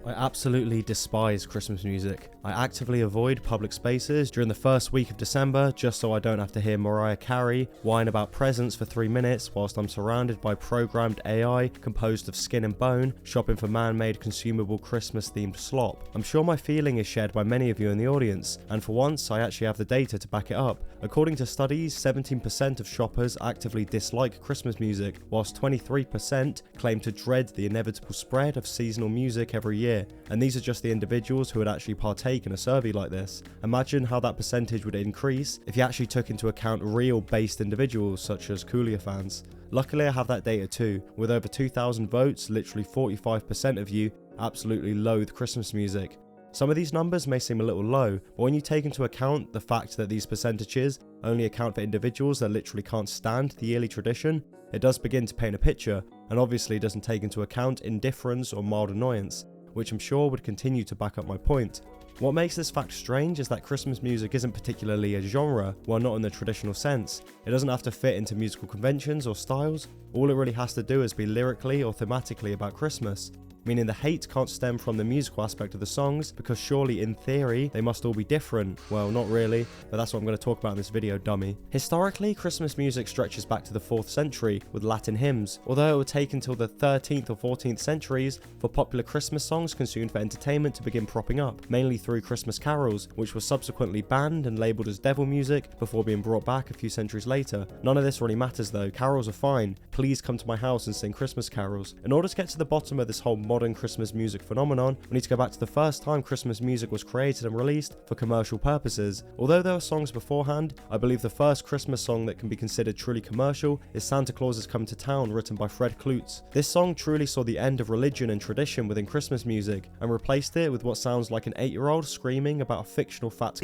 I absolutely despise Christmas music. I actively avoid public spaces during the first week of December just so I don't have to hear Mariah Carey whine about presents for 3 minutes whilst I'm surrounded by programmed AI composed of skin and bone shopping for man-made consumable Christmas themed slop. I'm sure my feeling is shared by many of you in the audience, and for once I actually have the data to back it up. According to studies, 17% of shoppers actively dislike Christmas music, whilst 23% claim to dread the inevitable spread of seasonal music every year. And these are just the individuals who would actually partake in a survey like this. Imagine how that percentage would increase if you actually took into account real based individuals such as Coolier fans. Luckily I have that data too. With over 2,000 votes, literally 45% of you absolutely loathe Christmas music. Some of these numbers may seem a little low, but when you take into account the fact that these percentages only account for individuals that literally can't stand the yearly tradition, it does begin to paint a picture, and obviously doesn't take into account indifference or mild annoyance, which I'm sure would continue to back up my point. What makes this fact strange is that Christmas music isn't particularly a genre, well, not in the traditional sense. It doesn't have to fit into musical conventions or styles. All it really has to do is be lyrically or thematically about Christmas. Meaning the hate can't stem from the musical aspect of the songs, because surely in theory they must all be different. Well, not really, but that's what I'm going to talk about in this video, dummy. Historically, Christmas music stretches back to the 4th century with Latin hymns, although it would take until the 13th or 14th centuries for popular Christmas songs consumed for entertainment to begin propping up, mainly through Christmas carols, which were subsequently banned and labelled as devil music before being brought back a few centuries later. None of this really matters though, carols are fine. Please come to my house and sing Christmas carols. In order to get to the bottom of this whole modern Christmas music phenomenon, we need to go back to the first time Christmas music was created and released for commercial purposes. Although there were songs beforehand, I believe the first Christmas song that can be considered truly commercial is Santa Claus Is Coming to Town, written by Fred Klutz. This song truly saw the end of religion and tradition within Christmas music and replaced it with what sounds like an 8-year-old screaming about a fictional fat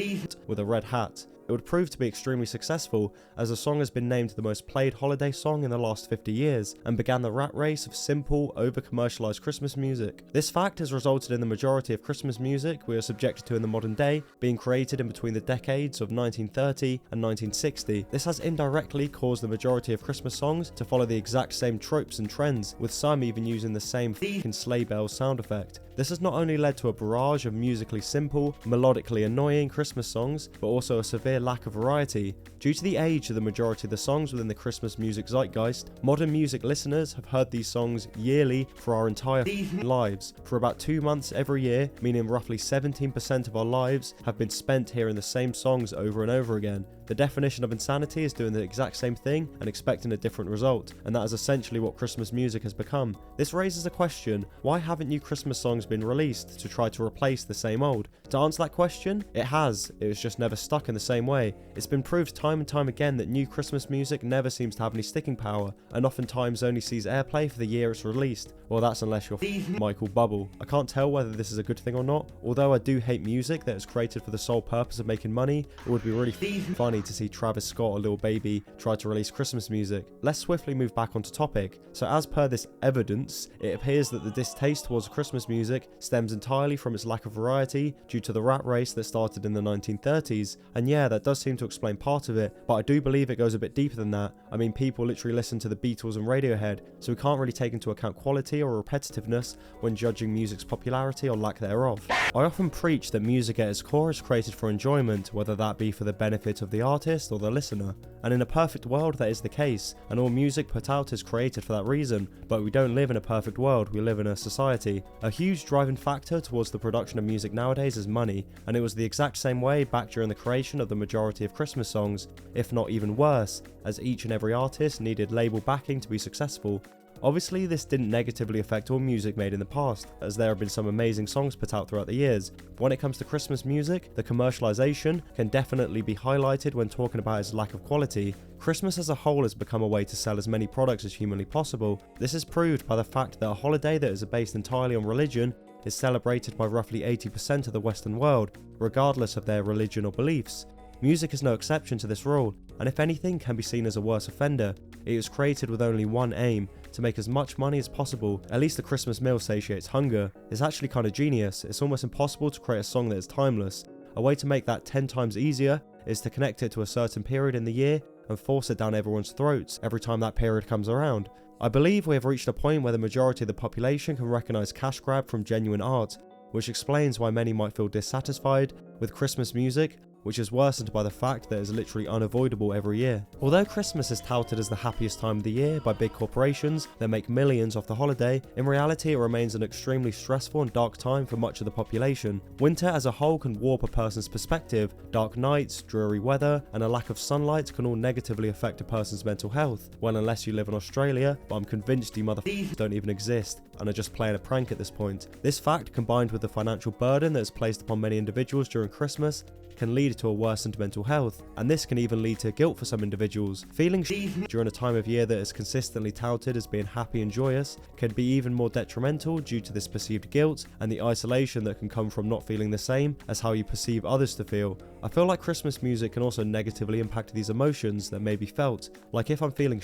with a red hat. It would prove to be extremely successful, as the song has been named the most played holiday song in the last 50 years, and began the rat race of simple, over-commercialized Christmas music. This fact has resulted in the majority of Christmas music we are subjected to in the modern day being created in between the decades of 1930 and 1960. This has indirectly caused the majority of Christmas songs to follow the exact same tropes and trends, with some even using the same f***ing sleigh bells sound effect. This has not only led to a barrage of musically simple, melodically annoying Christmas songs, but also a severe lack of variety. Due to the age of the majority of the songs within the Christmas music zeitgeist, modern music listeners have heard these songs yearly for our entire lives, for about 2 months every year, meaning roughly 17% of our lives have been spent hearing the same songs over and over again. The definition of insanity is doing the exact same thing and expecting a different result, and that is essentially what Christmas music has become. This raises a question: why haven't new Christmas songs been released to try to replace the same old? To answer that question, it has. It was just never stuck in the same way. It's been proved time and time again that new Christmas music never seems to have any sticking power, and oftentimes only sees airplay for the year it's released. Well, that's unless you're Michael Bubble. I can't tell whether this is a good thing or not. Although I do hate music that is created for the sole purpose of making money, it would be really funny to see Travis Scott or Lil Baby try to release Christmas music. Let's swiftly move back onto topic. So as per this evidence, it appears that the distaste towards Christmas music stems entirely from its lack of variety due to the rat race that started in the 1930s. And yeah, that does seem to explain part of it, but I do believe it goes a bit deeper than that. I mean, people literally listen to the Beatles and Radiohead, so we can't really take into account quality or repetitiveness when judging music's popularity or lack thereof. I often preach that music at its core is created for enjoyment, whether that be for the benefit of the artist or the listener. And in a perfect world that is the case, and all music put out is created for that reason, but we don't live in a perfect world, we live in a society. A huge driving factor towards the production of music nowadays is money, and it was the exact same way back during the creation of the majority of Christmas songs, if not even worse, as each and every artist needed label backing to be successful. Obviously, this didn't negatively affect all music made in the past, as there have been some amazing songs put out throughout the years. But when it comes to Christmas music, the commercialization can definitely be highlighted when talking about its lack of quality. Christmas as a whole has become a way to sell as many products as humanly possible. This is proved by the fact that a holiday that is based entirely on religion is celebrated by roughly 80% of the Western world, regardless of their religion or beliefs. Music is no exception to this rule, and if anything can be seen as a worse offender. It was created with only one aim: to make as much money as possible. At least the Christmas meal satiates hunger. It's actually kind of genius. It's almost impossible to create a song that is timeless. A way to make that 10 times easier is to connect it to a certain period in the year and force it down everyone's throats every time that period comes around. I believe we have reached a point where the majority of the population can recognise cash grab from genuine art, which explains why many might feel dissatisfied with Christmas music, which is worsened by the fact that it is literally unavoidable every year. Although Christmas is touted as the happiest time of the year by big corporations that make millions off the holiday, in reality it remains an extremely stressful and dark time for much of the population. Winter as a whole can warp a person's perspective. Dark nights, dreary weather, and a lack of sunlight can all negatively affect a person's mental health. Well, unless you live in Australia, but I'm convinced you motherfuckers don't even exist and are just playing a prank at this point. This fact, combined with the financial burden that is placed upon many individuals during Christmas, can lead to a worsened mental health, and this can even lead to guilt for some individuals. Feeling during a time of year that is consistently touted as being happy and joyous can be even more detrimental due to this perceived guilt and the isolation that can come from not feeling the same as how you perceive others to feel. I feel like Christmas music can also negatively impact these emotions that may be felt. Like if I'm feeling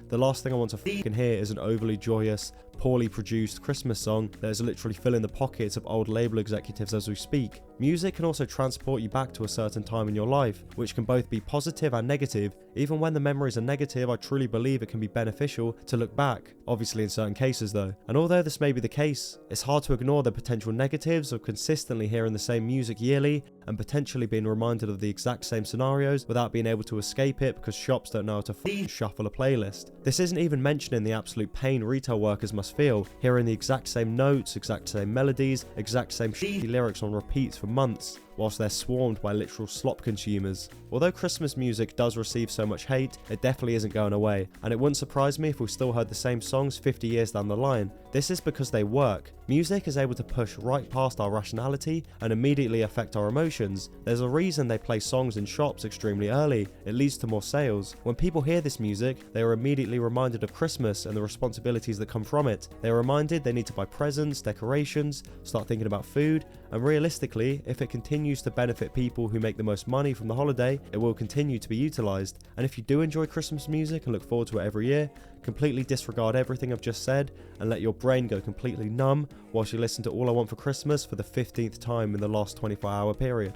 the last thing I want to fucking hear is an overly joyous, poorly produced Christmas song that is literally filling the pockets of old label executives as we speak. Music can also transport you back to a certain time in your life, which can both be positive and negative. Even when the memories are negative, I truly believe it can be beneficial to look back, obviously in certain cases though. And although this may be the case, it's hard to ignore the potential negatives of consistently hearing the same music yearly and potentially being reminded of the exact same scenarios without being able to escape it because shops don't know how to shuffle a playlist. This isn't even mentioning the absolute pain retail workers must feel, hearing the exact same notes, exact same melodies, exact same shitty lyrics on repeats for months, whilst they're swarmed by literal slop consumers. Although Christmas music does receive so much hate, it definitely isn't going away, and it wouldn't surprise me if we still heard the same songs 50 years down the line. This is because they work. Music is able to push right past our rationality and immediately affect our emotions. There's a reason they play songs in shops extremely early. It leads to more sales. When people hear this music, they are immediately reminded of Christmas and the responsibilities that come from it. They are reminded they need to buy presents, decorations, start thinking about food, and realistically, if it continues to benefit people who make the most money from the holiday, it will continue to be utilised. And if you do enjoy Christmas music and look forward to it every year, completely disregard everything I've just said and let your brain go completely numb whilst you listen to All I Want for Christmas for the 15th time in the last 24-hour period.